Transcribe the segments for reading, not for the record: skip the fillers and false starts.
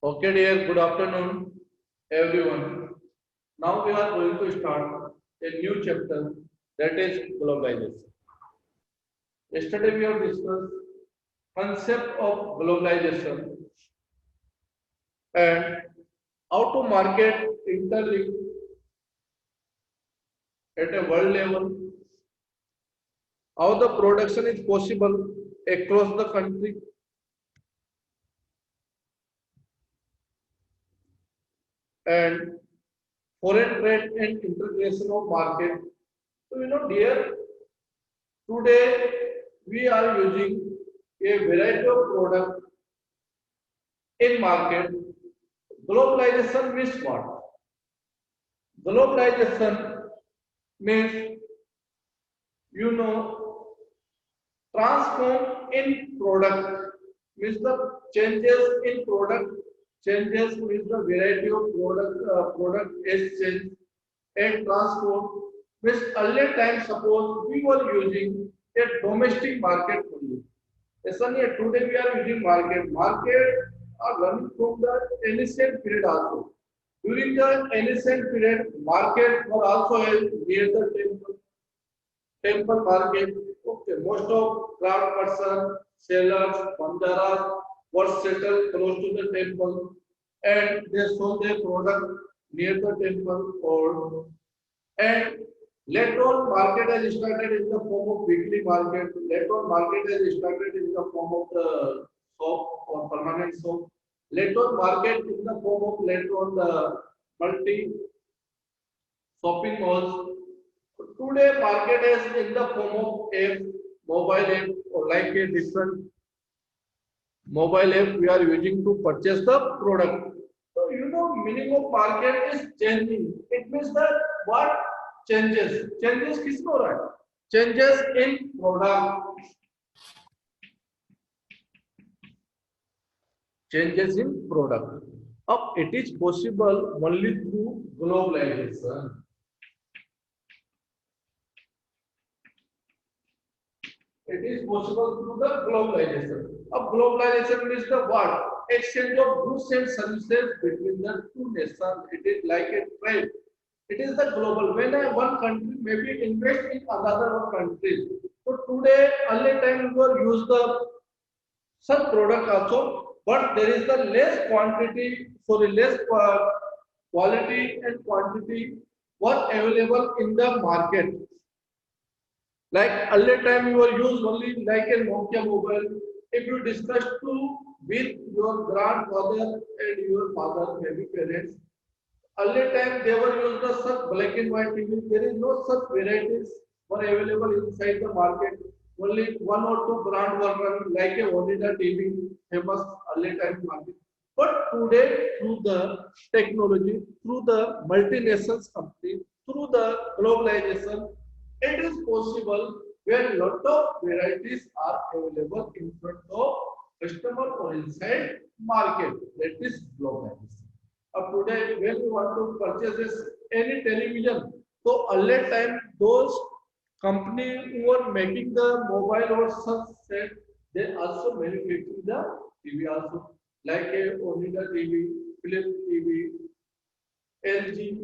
Okay, dear, good afternoon, everyone. Now we are going to start a new chapter that is globalization. Yesterday we have discussed concept of globalization and how to market interlink at a world level, how the production is possible across the country, and foreign trade and integration of market. So, dear, today we are using a variety of products in market. Globalization means what? Globalization means you know transform in product means the changes in product. Changes means the variety of product is changed, and transform means earlier time suppose we were using a domestic market only. ऐसा नहीं है, today we are using market. Market are running from the ancient period also. During the ancient period, market were also held near the temple market. Okay, most of craft person, sellers, bandaras were settled close to the temple, and they sold their product near the temple. Or and later on, market has started in the form of weekly market. Later on, market has started in the form of the shop or permanent shop. Later on, market in the form of later on the multi shopping malls. Today, market is in the form of app, mobile app, or like a different mobile app we are using to purchase the product. So meaning of market is changing. It means that what changes? Changes किसमें हो रहा है? Changes in product. Changes in product. अब it is possible only through globalization. It is possible through the globalization. Of globalization means the what? Exchange of goods and services between the two nations. It is like a trade. It is the global. When one country maybe invest in another country. So today, early time we were use the some product also, but there is the less quantity, sorry, less quality and quantity were available in the market. Like earlier time you were used only like a Nokia mobile. If you discuss to with your grandfather and your father, maybe parents, earlier time they were used the such black and white TV. There is no such varieties were available inside the market. Only one or two brand were running like a Oneida TV, famous earlier time market. But today, through the technology, through the multinational company, through the globalization, it is possible where lot of varieties are available in front of customer or inside market. That is globalization. Up today, when you want to purchase any television, so earlier time those company who were making the mobile or such set, they also manufacturing the TV also, like a Oneida TV, Philips TV, LG,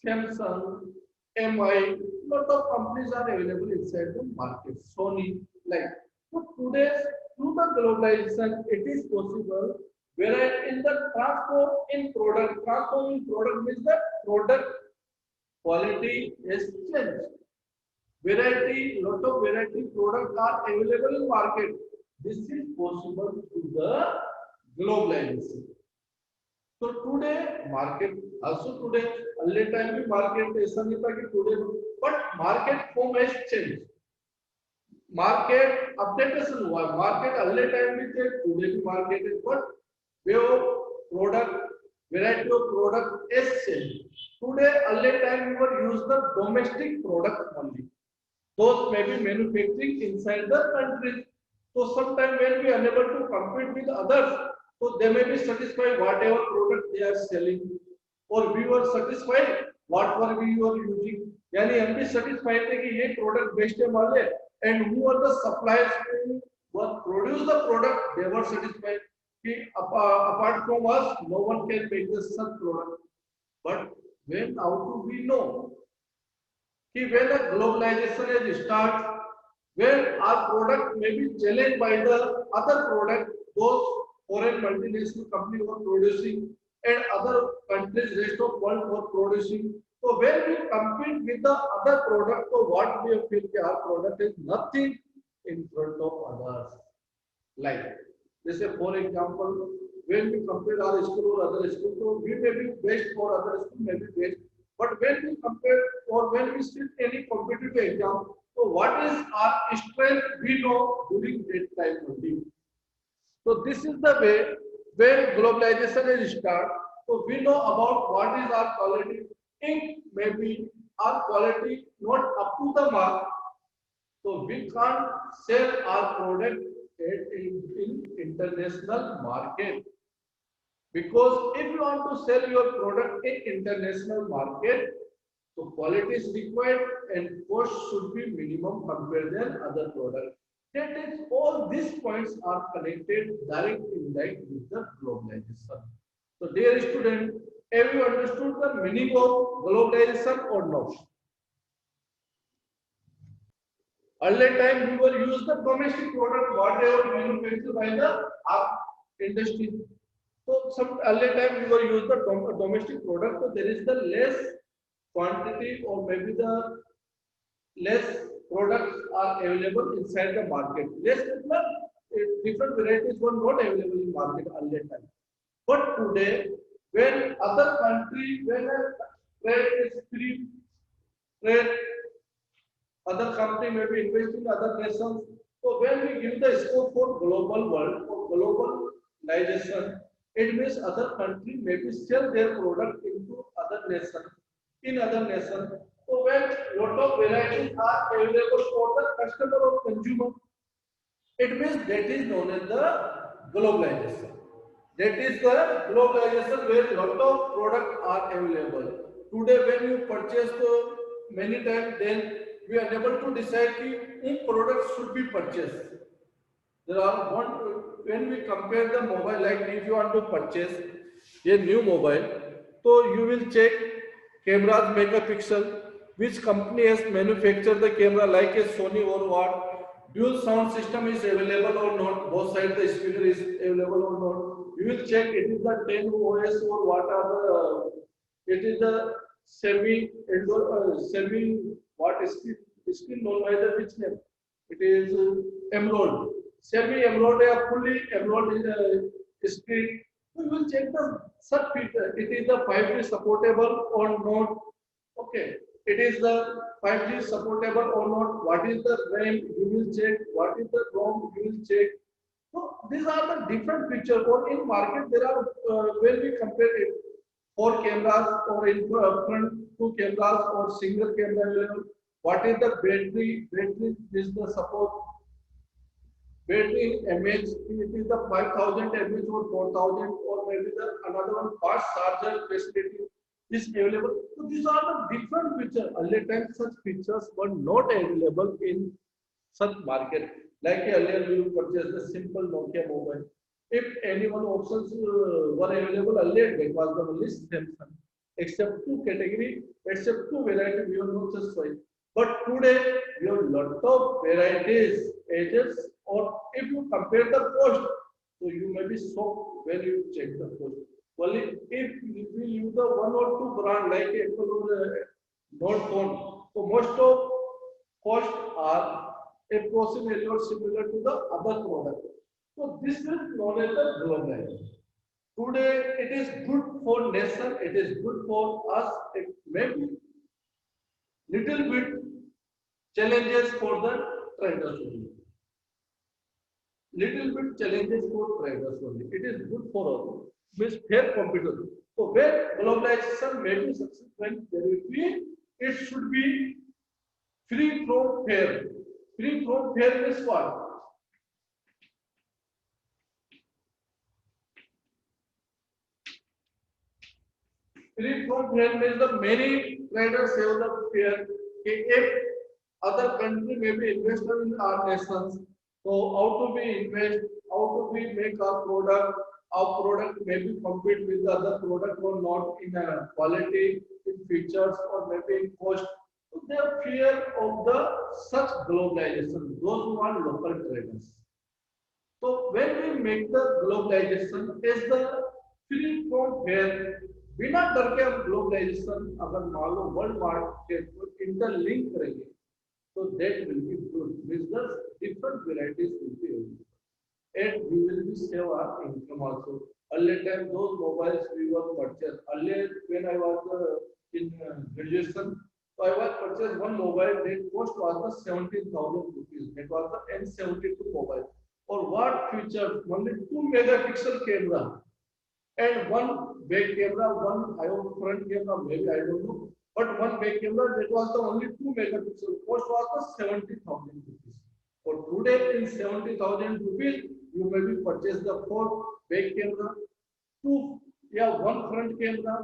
Samsung, MI, lot of companies are available inside the market. Sony, like so today through the globalization, it is possible. Whereas in the transform in product means the product quality is changed. Variety, lot of variety products are available in market. This is possible through the globalization. So today market also today early time भी market ऐसा नहीं था कि today but market form has changed. Market updatation हुआ. Market early time भी थे today भी market है but वो product variety of product is changed. Today early time we were use the domestic product only. Those may be manufacturing inside the country. So sometimes when we are unable to compete with others, so they may be satisfied whatever product they are selling, or we were satisfied whatever we were using. यानी हम भी satisfied थे कि ये product best है वाले, and who are the suppliers who were produce the product, they were satisfied. apart from us, no one can make the such product. But when how do we know? When a globalization is starts, when our product may be challenged by the other product, those foreign multinational company were producing and other countries, rest of world were producing. So when we compete with the other product, so what we feel that our product is nothing in front of others. Like, let's say for example, when we compare our school or other school, so we may be best for other school, may be best. But when we compare or when we sit any competitive exam, so what is our strength we know during that time only. So this is the way when globalization is start. So we know about what is our quality. If maybe our quality not up to the mark, so we can't sell our product in international market. Because if you want to sell your product in international market, so quality is required and cost should be minimum compared than other product. That is all these points are connected direct indirect with the globalization. So dear student, have you understood the meaning of globalization or not? Earlier time we were use the domestic product whatever manufactured by the industry. So some earlier time we were use the domestic product, so there is the less quantity or maybe the less products are available inside the market. Less different varieties were not available in market earlier time. But today, when other country, when a trade is free, trade, other country may be investing in other nations. So when we give the scope for global world, for globalization, it means other country maybe sell their product into other nation, in other nation. So when lot of varieties are available for the customer or consumer, it means that is known as the globalization. That is the globalization where lot of products are available. Today when you purchase many times, then we are able to decide which product should be purchased. There are one when we compare the mobile, like if you want to purchase a new mobile, so you will check cameras megapixel, which company has manufactured the camera, like a Sony or what, dual sound system is available or not, both sides the speaker is available or not. You will check it is the 10 OS or what are the it is the semi what is screen known by the which name? It is emerald. Semi emerald or fully emerald is a screen. We will check the such feature. It is the 5G supportable or not. Okay. It is the 5G supportable or not. What is the RAM? You will check. What is the ROM? You will check. So these are the different features. Or in market there are when we compare it, four cameras or in front two cameras or single camera available. What is the battery? Battery is the support. Battery mAh, it is the 5000 mAh or 4000 or maybe the another one fast charger facility is available. So these are the different features. Earlier times such features were not available in such market. Like earlier we purchased the simple Nokia mobile. If any one options were available earlier, that was the only Samsung. Except two category, except two variety, we have no such choice. But today we have lot of varieties, ages, or if you compare the cost, so you may be shocked when you check the cost. Only if we use the one or two brand like Apple or Note phone, so most of cost are approximately or similar to the other product. So this is known as the globalization. Today it is good for nation, it is good for us, it may be little bit challenges for the traders only. Little bit challenges for traders only. It is good for us. Means fair competition. So where globalization may be successful, there will be, it should be free from fair. Free from fair is what? Free from fair means the many traders have the fear. If other country may be invested in our nations, so how to be invest, how to be make our product, our product maybe compete with the other product or not in quality, in features, or maybe in cost. So they are fear of the such globalization. Those who are local traders. So when we make the globalization as the free from fear, बिना डर के हम globalisation अगर मान लो world market को interlink करेंगे so that will be good. Means the different varieties will be available. And we will be save our income also. Earlier time those mobiles we were purchased. Earlier when I was in graduation, so I was purchased one mobile that cost was the 17,000 rupees. That was the N72 mobile. Or what features? Only 2 megapixel camera and one back camera, one front camera, maybe I don't know. But one back camera that was the only 2 megapixel. Cost was the 70,000 rupees. For today in 70,000 rupees, you may be purchase the four back camera, one front camera,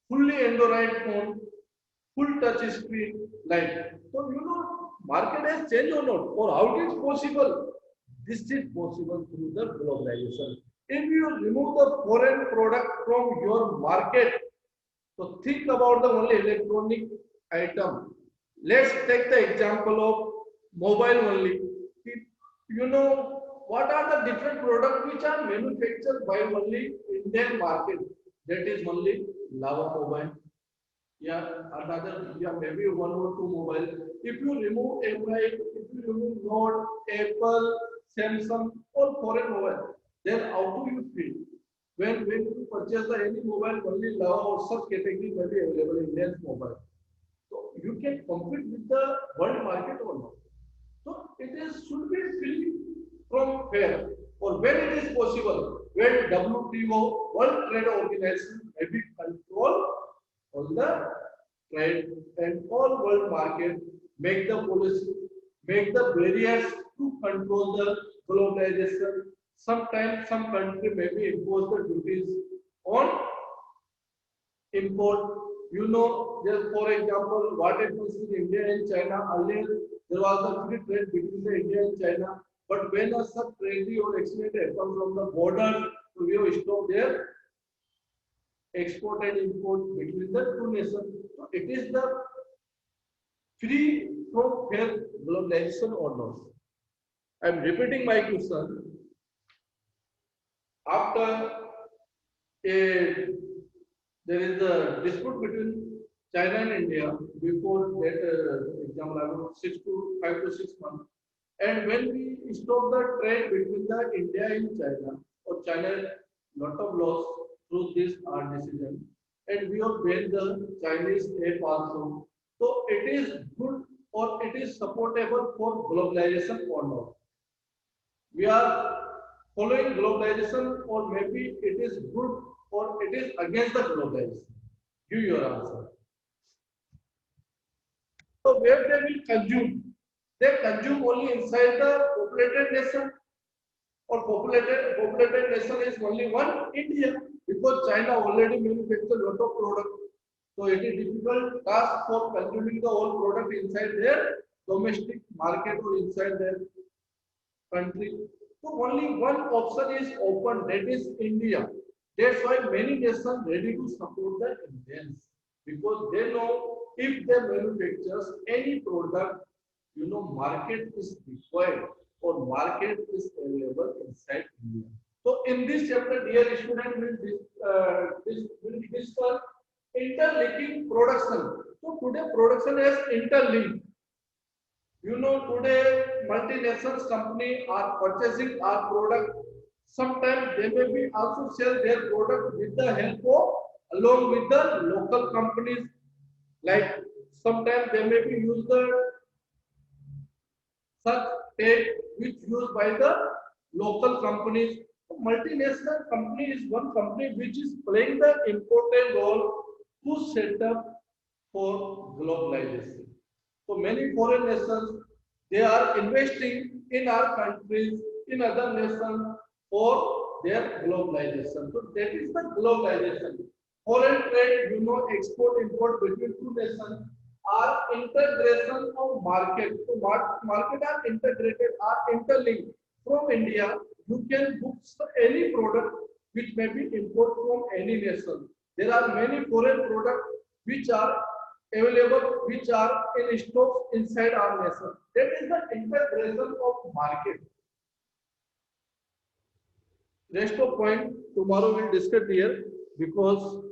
fully Android phone, full touch screen like. So you know, market has changed or not, or how it is possible? This is possible through the globalization. If you remove the foreign product from your market, so think about the only electronic item. Let's take the example of mobile only. You know what are the different products which are manufactured by only Indian market? That is only Lava Mobile. Yeah, another, yeah, maybe one or two mobile. If you remove Android, if you remove Note, Apple, Samsung, or foreign mobile, then how do you feel? When you purchase the any mobile, only Lava or such category may be available in Indian mobile. So you can compete with the world market or not. So it is should be free from fear. Or when it is possible, when WTO, World Trade Organization, maybe control all the trade and all world market, make the policy, make the barriers to control the globalization. Sometimes some country maybe impose the duties on import. You know, just for example, what happens in India and China. Earlier, there was a free trade between the India and China. But when a such tragedy or accident happens from the border, so we have stopped their export and import between the two nations. So it is the free from fair globalization or not. I am repeating my question. After a there is a dispute between China and India before that example, I don't know, 5 to 6 months. And when we stop the trade between the India and China, or China lot of loss through this our decision, and we have banned the Chinese app also. So it is good or it is supportable for globalization or not. We are following globalization or maybe it is good or it is against the globalization. Give your answer. So where they will consume? They consume only inside the populated nation or populated nation is only one India because China already manufactures lot of product. So it is difficult task for consuming the whole product inside their domestic market or inside their country. So only one option is open, that is India. That's why many nations ready to support the Indians because they know if they manufacture any product, you know, market is required or market is available inside India. So in this chapter, dear student, will discuss interlinking production. So today production is interlinked. You know, today multinational company are purchasing our product. Sometimes they may be also sell their product with the help of along with the local companies. Like sometimes they may be use the such tech which used by the local companies. Multinational company is one company which is playing the important role to set up for globalization. So many foreign nations, they are investing in our countries, in other nations for their globalization. So that is the globalization. Foreign trade, you know, export import between two nations are integration of market. So market are integrated, are interlinked. From India, you can book any product which may be imported from any nation. There are many foreign products which are available, which are in stock inside our nation. That is the integration of market. Rest of point tomorrow we'll discuss here because